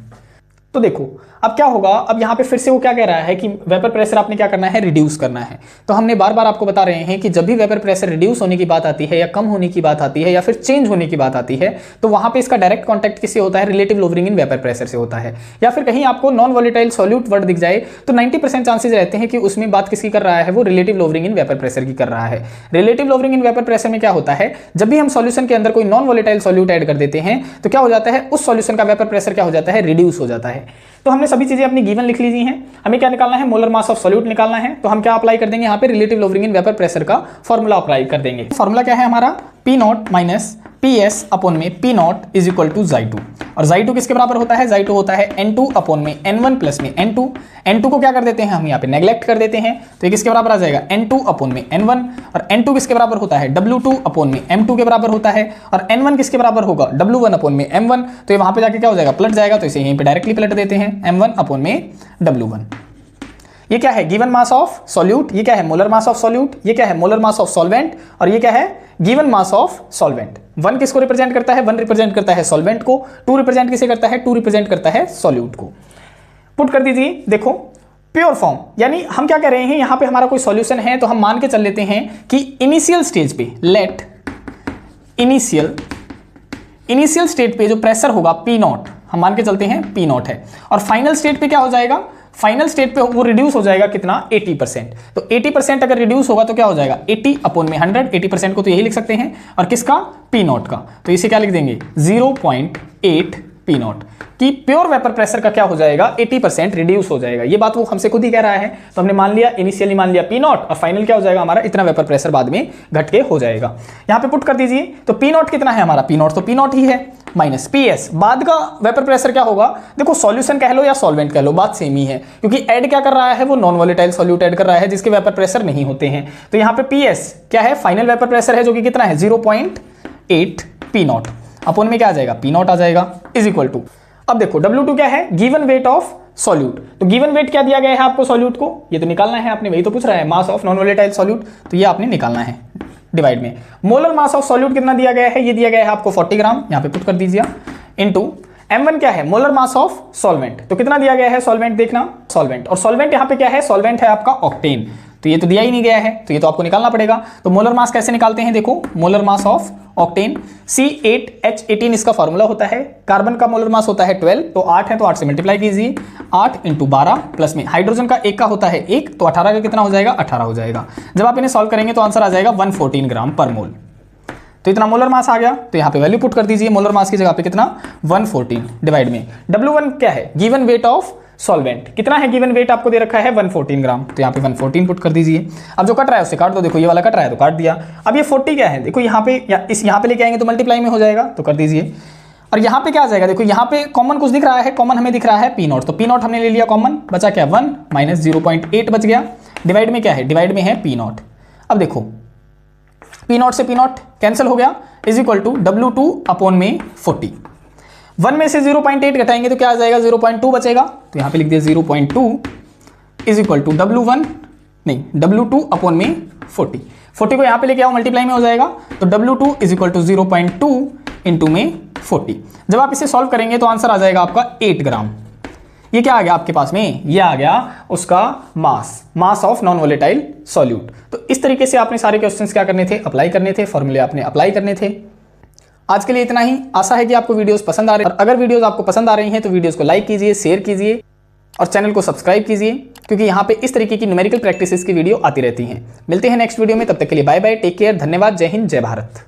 तो देखो अब क्या होगा, अब यहां पे फिर से वो क्या कह रहा है कि वेपर प्रेशर आपने क्या करना है, रिड्यूस करना है। तो हमने बार बार आपको बता रहे हैं कि जब भी वेपर प्रेशर रिड्यूस होने की बात आती है, या कम होने की बात आती है, या फिर चेंज होने की बात आती है, तो वहां पे इसका डायरेक्ट कॉन्टैक्ट किससे होता है, relative lowering in vapour pressure से होता है। या फिर कहीं आपको नॉन वोलेटाइल सॉल्यूट वर्ड दिख जाए तो 90% चांसेस रहते हैं कि उसमें बात किसकी कर रहा है, वो relative lowering in vapour pressure की कर रहा है। Relative lowering in vapour pressure में क्या होता है, जब भी हम सॉल्यूशन के अंदर कोई नॉन वोलेटाइल सॉल्यूट ऐड कर देते हैं तो क्या हो जाता है, उस सॉल्यूशन का वेपर प्रेशर क्या हो जाता है, रिड्यूस हो जाता है। तो हमने सभी चीजें अपनी गिवन लिख लीजिए हैं। हमें क्या निकालना है, मोलर मास ऑफ सॉल्यूट निकालना है। तो हम क्या अप्लाई कर देंगे यहाँ पे, relative lowering in vapour pressure का फॉर्मूला अप्लाई कर देंगे। फॉर्मूला क्या है हमारा, P not minus P S upon में P not is equal to Xi2। और Xi2 किसके बराबर होता है? Xi2 होता है N2 अपॉन में N1 प्लस में N2। N2 को क्या कर देते हैं हम यहाँ पे नेग्लेक्ट कर देते हैं, तो ये किसके बराबर आ जाएगा? N2 अपॉन में N1। और N2 किसके बराबर होता है? W2 अपॉन में M2 के बराबर होता है। और N1 किसके बराबर होगा? W1 अपॉन में M1। तो ये वहां पे जाके क्या हो जाएगा? पलट जाएगा, तो इसे यहीं पे डायरेक्टली पलट देते हैं, M1 अपॉन में W1। ये क्या है? Given mass of solute. ये क्या है? Molar mass of solute. ये क्या है? Molar mass of solvent. और ये क्या है? Given mass of solvent. 1 किसको रिप्रेजेंट करता है? 1 रिप्रेजेंट करता है सॉल्वेंट को। 2 रिप्रेजेंट किसे करता है? 2 रिप्रेजेंट करता है सॉल्यूट को। पुट कर दीजिए। देखो प्योर फॉर्म, यानी हम क्या कर रहे हैं, यहां पे हमारा कोई सॉल्यूशन है, तो हम मान के चल लेते हैं कि इनिशियल स्टेज पे, लेट इनिशियल स्टेट पे जो प्रेशर होगा पी नॉट, हम मान के चलते हैं पी नॉट है। और फाइनल स्टेट पे क्या हो जाएगा? फाइनल स्टेट पे वो रिड्यूस हो जाएगा कितना? 80%। तो 80% अगर रिड्यूस होगा तो क्या हो जाएगा? 80 अपॉन में 100। 80% को तो यही लिख सकते हैं, और किसका? पी नॉट का। तो इसे क्या लिख देंगे? 0.8 पी नॉट कि प्योर वेपर प्रेशर का क्या हो जाएगा? 80% रिड्यूस हो जाएगा। ये बात वो हमसे खुद ही कह रहा है, तो हमने मान लिया, इनिशियली मान लिया पी नॉट, और फाइनल क्या हो जाएगा हमारा? इतना वेपर प्रेशर बाद में घट के हो जाएगा। यहां पे पुट कर दीजिए। तो पी नॉट कितना है हमारा? पी नॉट तो पी नॉट ही है, माइनस पी एस, बाद का वेपर प्रेशर क्या होगा? देखो सॉल्यूशन कह लो या सॉल्वेंट कह लो, बात सेम ही है, क्योंकि ऐड क्या कर रहा है? वो नॉन वोलेटाइल सॉल्यूट ऐड कर रहा है जिसके वेपर प्रेशर नहीं होते हैं। तो यहां पे पी एस क्या है? फाइनल वेपर प्रेशर है, जो कि कितना है? 0.8 पी नॉट अपॉन में क्या आ जाएगा? पी नॉट आ जाएगा, इज इक्वल टू, अब देखो W2 क्या है? Given weight of solute. तो गिवन वेट क्या दिया गया है आपको सॉल्यूट को? ये तो निकालना है आपने, वही तो पूछ रहा है, mass of non volatile solute, तो ये आपने निकालना है डिवाइड में। मोलर मास ऑफ सॉल्यूट कितना दिया गया है? ये दिया गया है आपको 40 ग्राम, यहां पे पुट कर दीजिए, इनटू M1 क्या है? Molar mass of solvent. तो कितना दिया गया है सॉल्वेंट? देखना सॉल्वेंट, और सॉल्वेंट यहां पे क्या है? सॉल्वेंट है आपका ऑक्टेन, तो ये तो दिया ही नहीं गया है, तो ये तो आपको निकालना पड़ेगा। तो मोलर मास कैसे निकालते हैं? देखो molar mass of octane, C8H18 इसका फॉर्मूला होता है। कार्बन का मोलर मास होता है 12, तो 8 है तो 8 से मल्टीप्लाई कीजिए, 8 × 12 प्लस में हाइड्रोजन का एक का होता है 1, तो 18 का कितना हो जाएगा? 18 हो जाएगा। जब आप इन्हें सॉल्व करेंगे तो आंसर आ जाएगा 114 ग्राम पर मोल। तो इतना मोलर मास आ गया, तो यहाँ पे वैल्यू पुट कर दीजिए। मोलर मास की जगह पे कितना? 114 डिवाइड में W1 क्या है? Given weight of solvent. कितना है गिवन वेट? आपको दे रखा है 114 ग्राम, तो यहाँ पे 114 पुट कर दीजिए। अब जो कट रहा है उससे काट दो, देखो ये वाला कट रहा है तो काट दिया। अब ये 40 क्या है? देखो यहाँ पे यहाँ पे लेके आएंगे तो मल्टीप्लाई में हो जाएगा, तो कर दीजिए। और यहाँ पे क्या आ जाएगा? देखो यहाँ पे कॉमन कुछ दिख रहा है, कॉमन हमें दिख रहा है पी नॉट, तो पी नॉट हमने ले लिया कॉमन, बचा क्या? 1 माइनस 0.8 बच गया। डिवाइड में क्या है? डिवाइड में है पी नॉट। अब देखो पी नॉट से पी नॉट कैंसिल हो गया, is equal to W2 upon में 40। 1 में से 0.8 घटाएंगे तो क्या आ जाएगा? 0.2 बचेगा, तो यहाँ पे लिख दिया 0.2 is equal to W2 upon में 40। 40 को यहाँ पे लेके आओ, मल्टीप्लाई में हो जाएगा, तो W2 is equal to 0.2 into में 40। जब आप इसे सॉल्व करेंगे तो आंसर आ जाएगा आपका 8 ग्राम। ये क्या आ गया आपके पास में? ये आ गया उसका mass of non volatile solute. तो इस तरीके से आपने सारे क्वेश्चंस क्या करने थे? अप्लाई करने थे, फॉर्मूले आपने अप्लाई करने थे। आज के लिए इतना ही। आशा है कि आपको वीडियोस पसंद आ रहे हैं, और अगर वीडियोस आपको पसंद आ रही हैं तो वीडियोस को लाइक कीजिए, शेयर कीजिए, और चैनल को सब्सक्राइब कीजिए, क्योंकि यहाँ पे इस तरीके की न्यूमेरिकल प्रैक्टिसेस की वीडियो आती रहती हैं। मिलते हैं नेक्स्ट वीडियो में, तब तक के लिए बाय बाय, टेक केयर, धन्यवाद, जय हिंद, जय भारत।